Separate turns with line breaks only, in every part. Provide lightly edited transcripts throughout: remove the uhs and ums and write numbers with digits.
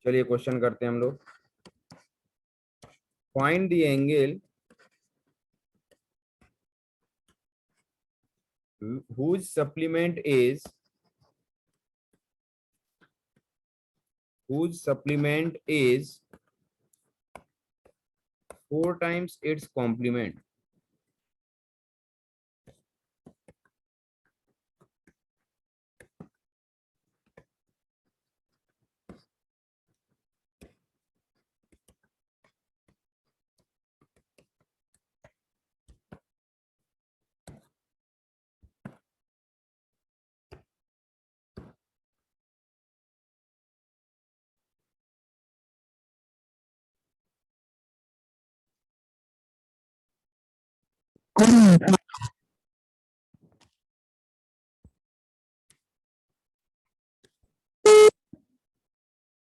चलिए क्वेश्चन करते हैं हम लोग। Find the angle whose supplement is 4 times its complement.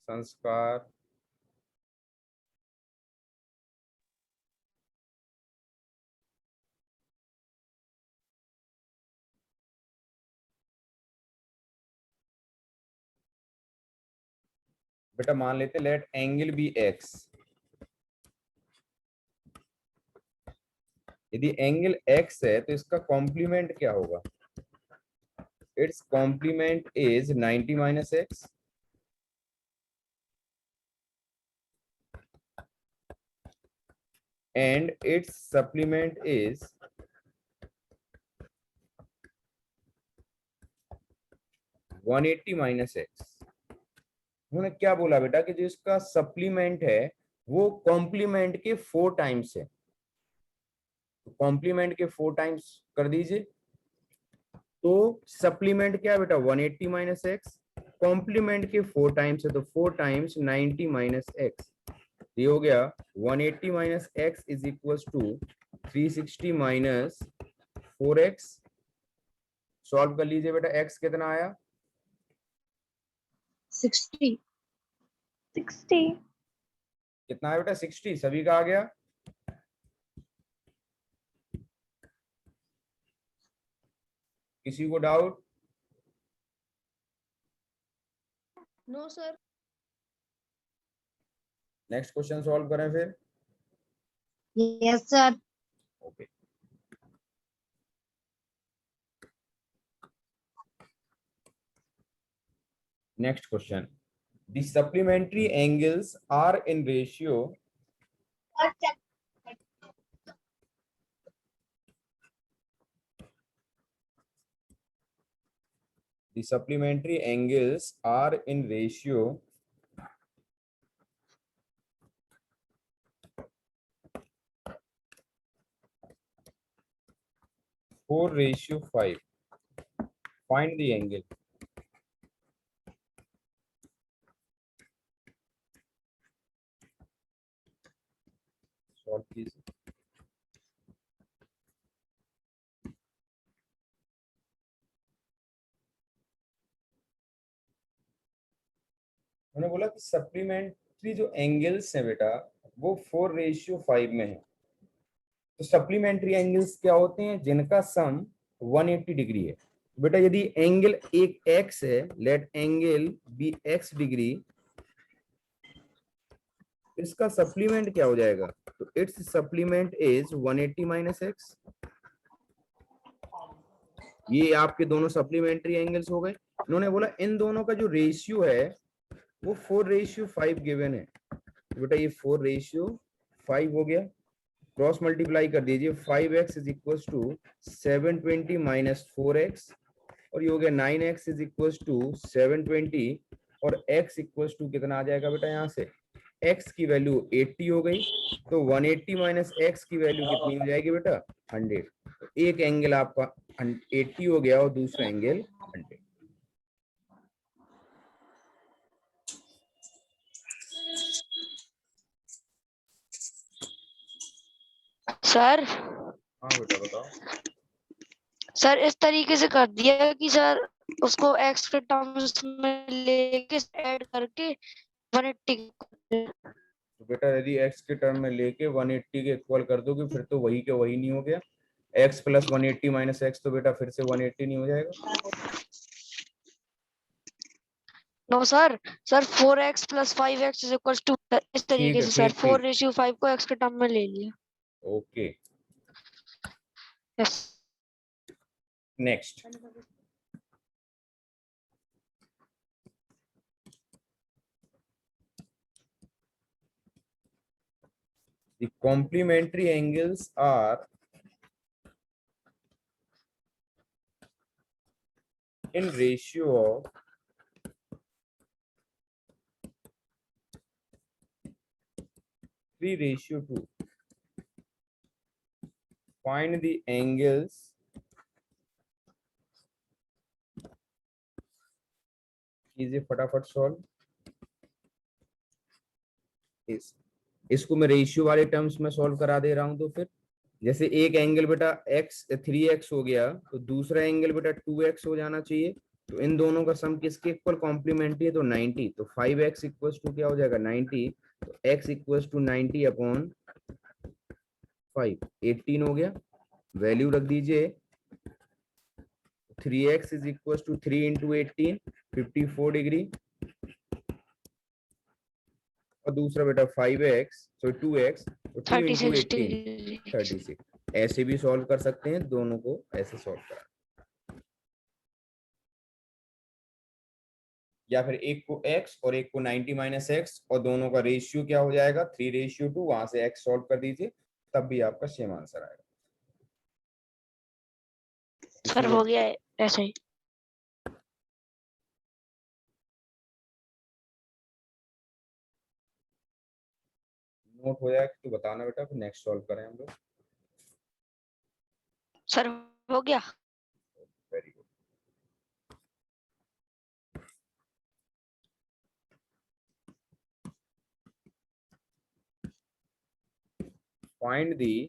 संस्कार बेटा मान लेते लेट एंगल बी एक्स। यदि एंगल एक्स है तो इसका कॉम्प्लीमेंट क्या होगा? Its complement is 90 minus x and its supplement is 180 minus x. उन्होंने क्या बोला बेटा कि जो इसका सप्लीमेंट है वो कॉम्प्लीमेंट के 4 टाइम्स है। तो कॉम्प्लीमेंट के 4 टाइम्स कर दीजिए। तो सप्लीमेंट क्या है बेटा? 180 माइनस एक्स। कॉम्प्लीमेंट के 4 टाइम्स है तो 4 टाइम्स 90 माइनस एक्स। ये हो गया 180 minus x is equal to 360 minus 4x। Solve कर लीजिए बेटा। x कितना आया?
60
कितना है बेटा? 60। सभी का आ गया? किसी को doubt?
No sir.
Next question solve करें फिर।
Yes sir.
Okay next question. The supplementary angles are in ratio the supplementary angles are in ratio 4:5. Find the angle. Solve please. उन्होंने बोला कि सप्लीमेंट्री जो एंगल्स हैं बेटा वो 4:5 में है। तो सप्लीमेंट्री एंगल्स क्या होते हैं? जिनका सम 180 डिग्री है। बेटा यदि एंगल एक x है, let angle B x degree, इसका सप्लीमेंट क्या हो जाएगा? तो its supplement is 180 minus x. ये आपके दोनों सप्लीमेंट्री एंगल्स हो गए। इन्होंने बोला इन दोनों का जो रेशियो है वो 4:5 गिवन है। तो बेटा ये 4:5 हो गया। क्रॉस मल्टीप्लाई कर दीजिए। 5x is equal to 720 minus 4x और ये हो गया 9x इज इक्वल टू 720 और x इक्वल टू कितना आ जाएगा बेटा? यहाँ से x की वैल्यू 80 हो गई तो 180 माइनस x की वैल्यू कितनी हो जाएगी बेटा? 100। तो एक एंगल आपका 80 हो गया और दूसरा एंगल 100।
सर
हाँ बेटा बताओ।
सर इस तरीके से कर दिया कि सर उसको एक्स के टर्म्स में लेके ऐड करके 180
तो बेटा यदि x के टर्म में लेके 180 के इक्वल कर दोगे फिर तो वही के वही नहीं हो गया। x प्लस 180 माइनस एक्स तो बेटा फिर से 180 नहीं हो जाएगा?
No sir, sir 4x + 5x is equal to, इस
ठीक
तरीके
है,
से सर
ठीक।
4:5 को x के टर्म में ले लिया।
Okay,
yes.
Next. The complementary angles are in ratio of 3:2. Find the angles कीजिए फटाफट सॉल्व। इसको मैं रेशियो वाले टर्म्स में सॉल्व करा दे रहा हूं। तो फिर जैसे एक एंगल बेटा x 3x हो गया, तो दूसरा एंगल बेटा 2x हो जाना चाहिए। तो इन दोनों का सम किसके इक्वल कॉम्प्लीमेंट्री है? तो 90। तो 5x इक्वल्स टू क्या हो जाएगा? 90। तो x इक्वल्स टू 90 अपॉन 5, 18 हो गया। वैल्यू रख दीजिए। 3x is equals to 3 into 18, 54 degree. और दूसरा बेटा 5x, सो 2x, तो 2 इंटू
36
18,
डिग्री।
36। ऐसे भी सॉल्व कर सकते हैं, दोनों को ऐसे सॉल्व करा, या फिर एक को x और एक को 90 माइनस एक्स, और दोनों का रेशियो क्या हो जाएगा? 3:2। वहां से x सॉल्व कर दीजिए, तब भी आपका सेम आंसर आएगा।
सर
किसी को
हो गया है ऐसे ही।
नोट हो जाएगा तो बताना बेटा, फिर नेक्स्ट सॉल्व करें हम लोग।
सर हो गया।
Very good. Find the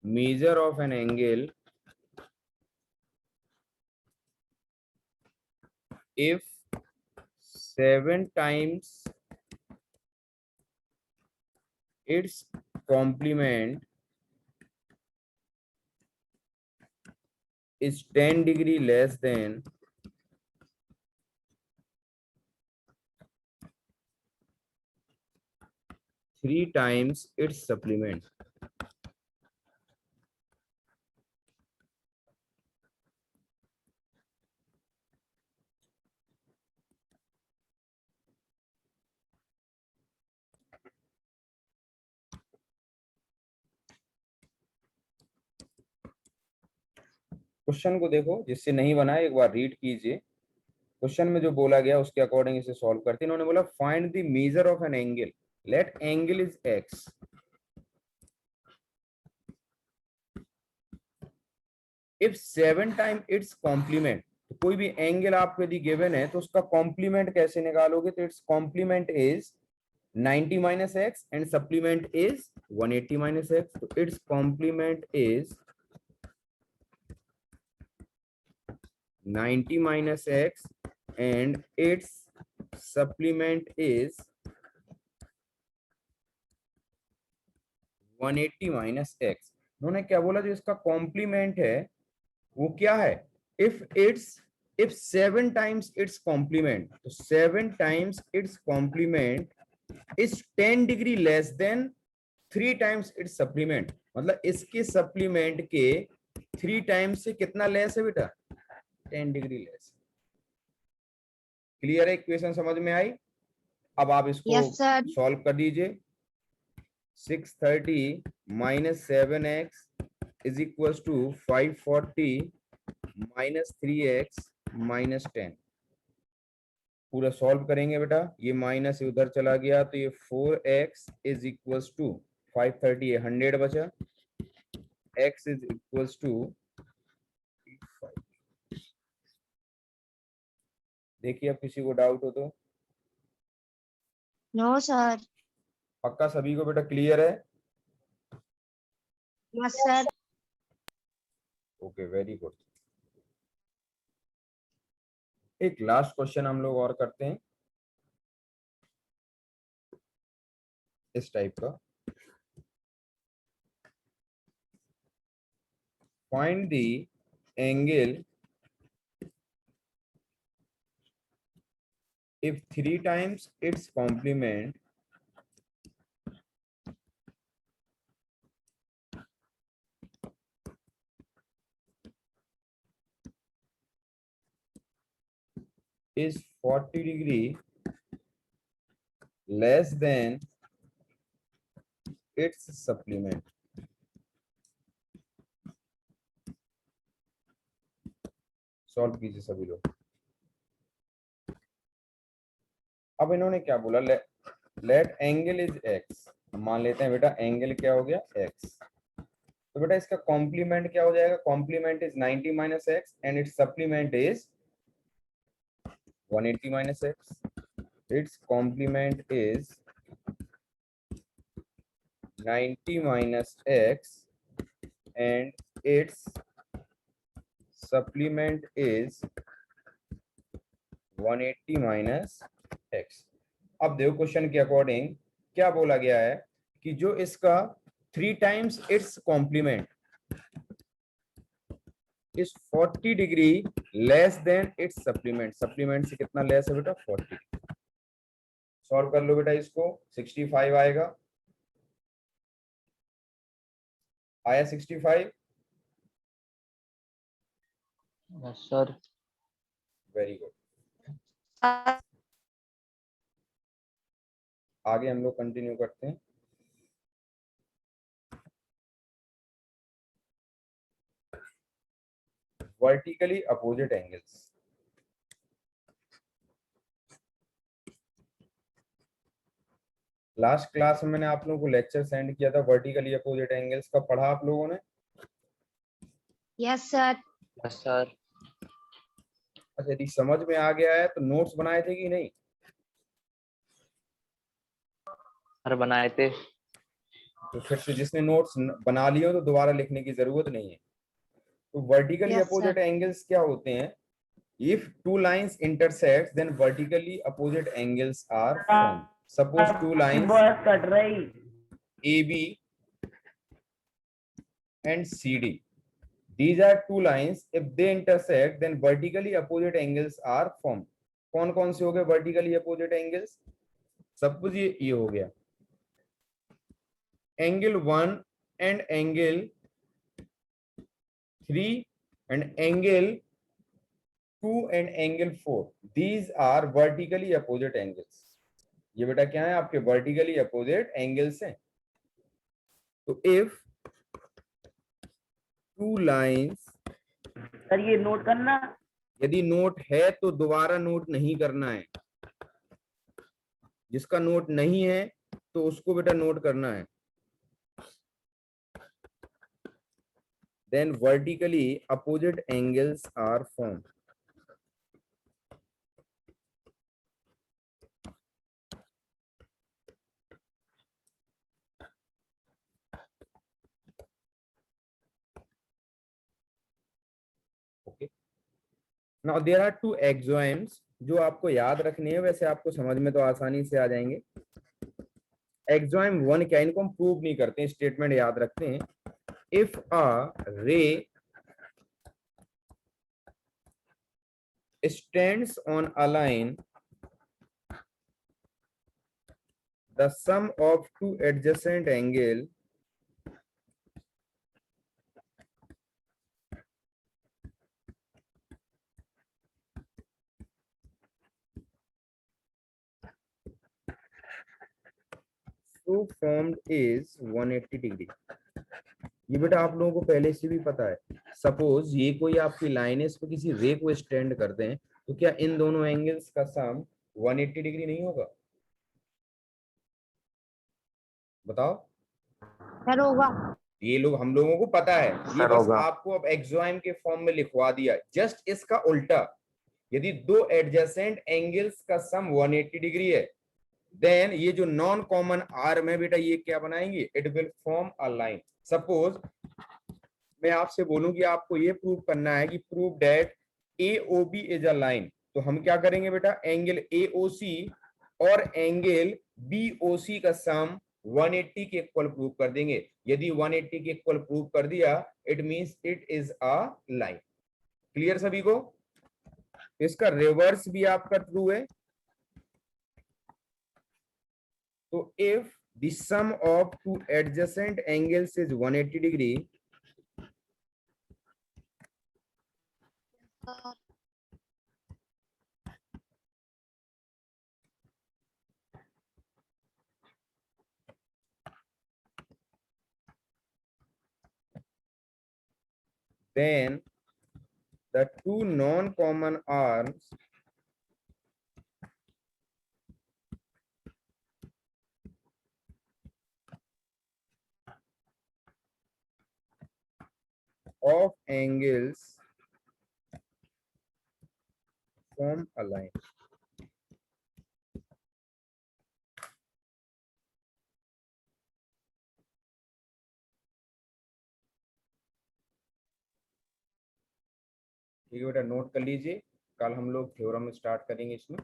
measure of an angle if 7 times its complement is 10 degree less than 3 times its supplement। Question को देखो, जिससे नहीं बना है एक बार रीड कीजिए। क्वेश्चन में जो बोला गया उसके अकॉर्डिंग इसे सॉल्व करते हैं। इन्होंने बोला find the measure of an angle, let angle is x if 7 time its complement. तो कोई भी एंगल आपको यदि गिवन है तो उसका कॉम्प्लीमेंट कैसे निकालोगे? तो its complement is 90 minus x and supplement is 180 minus x. So its complement is 90 minus x and its supplement is 180 minus x। उन्होंने क्या बोला? जो इसका कॉम्प्लीमेंट है वो क्या है? if 7 times its complement, तो 7 times its complement is 10 degree less than 3 times its supplement। मतलब इसके सप्लीमेंट के 3 टाइम्स से कितना लेस है बेटा? 10 डिग्री लेस। क्लियर है? इक्वेशन समझ में आई? अब आप इसको
यस सर।
सॉल्व कर दीजिए। 630 minus 7x is equals to 540 minus 3x minus 10। पूरा सॉल्व करेंगे बेटा। ये माइनस उधर चला गया, तो ये 4x is equals to 530, 100 बचा। x is equals to 5। देखिए, अब किसी को डाउट हो तो।
No sir.
पक्का सभी को बेटा क्लियर है?
Yes sir.
Okay, very good. एक लास्ट क्वेश्चन हम लोग और करते हैं इस टाइप का। Find the angle if 3 times its complement is 40 degree less than its supplement. Solve कीजिए सभी लोग। अब इन्होंने क्या बोला, लेट एंगल इज एक्स। मान लेते हैं बेटा एंगल क्या हो गया एक्स, तो बेटा इसका कॉम्प्लीमेंट क्या हो जाएगा, complement is 90 minus x and its supplement is 180 minus x. Its complement is 90 minus x and its supplement is 180 minus x। अब देखो क्वेश्चन के अकॉर्डिंग क्या बोला गया है कि जो इसका 3 times its complement is 40 degree less than its supplement। Supplement से कितना लेस है बेटा 40। सॉल्व कर लो बेटा इसको, 65 आएगा, आया 65।
Sir
very good. आगे हम लोग कंटिन्यू करते हैं। Vertically opposite angles. Last class में मैंने आप लोगों को लेक्चर सेंड किया था वर्टिकली अपोजिट एंगल्स का, पढ़ा आप लोगों ने?
Yes sir.
Yes sir.
अच्छा, यदि समझ में आ गया है तो नोट्स बनाए थे कि नहीं?
सर बनाए थे।
तो फिर से जिसने नोट्स बना लिए हो तो दोबारा लिखने की जरूरत नहीं है। तो vertically
Yes,
opposite
sir.
Angles क्या होते हैं? If two lines intersect, then vertically opposite angles are formed. Suppose two lines
cut रही
AB and CD. These are two lines. If they intersect, then vertically opposite angles are formed. कौन कौन से हो गए vertically opposite angles? Suppose ये हो गया angle 1 and angle 3 and angle 2 and angle 4. These are vertically opposite angles. ये बेटा क्या है, आपके vertically opposite angles हैं। तो if two lines,
सर ये नोट करना।
यदि नोट है तो दोबारा नोट नहीं करना है, जिसका नोट नहीं है तो उसको बेटा नोट करना है। Then vertically opposite angles are formed. Okay. Now there are two axioms जो आपको याद रखने हैं, वैसे आपको समझ में तो आसानी से आ जाएंगे। एक्सोएम 1 क्या, इनको हम प्रूव नहीं करते हैं, स्टेटमेंट याद रखते हैं। इफ अ रे stands on a line, the sum of two adjacent angle so formed is 180 degree। ये बेटा आप लोगों को पहले से भी पता है। सपोज ये कोई आपकी लाइन है, इस पर किसी रे को स्टैंड करते हैं, तो क्या इन दोनों एंगल्स का सम 180 डिग्री नहीं होगा? बताओ।
सर होगा।
ये लोग हम लोगों को पता है, ये
सर
बस
होगा।
आपको अब एक्सोएम के फॉर्म में लिखवा दिया। जस्ट इसका उल्टा, यदि दो एडजेसेंट एंगल्स का सम 180 डिग्री है, देन ये जो नॉन कॉमन आर्म है बेटा, ये क्या बनाएंगे? It will form a line. Suppose मैं आपसे बोलूं कि आपको ये प्रूव करना है कि prove that AOB is a line, तो हम क्या करेंगे बेटा? एंगल AOC और एंगल BOC का सम 180 के इक्वल प्रूव कर देंगे। यदि 180 के इक्वल प्रूव कर दिया, it means it is a line. Clear सभी को? इसका रिवर्स भी आपका ट्रू है। तो if the sum of two adjacent angles is 180 degree, then the two non-common arms of angles form a line. ठीक है बेटा, नोट कर लीजिए, कल हम लोग थ्योरम स्टार्ट करेंगे इसमें।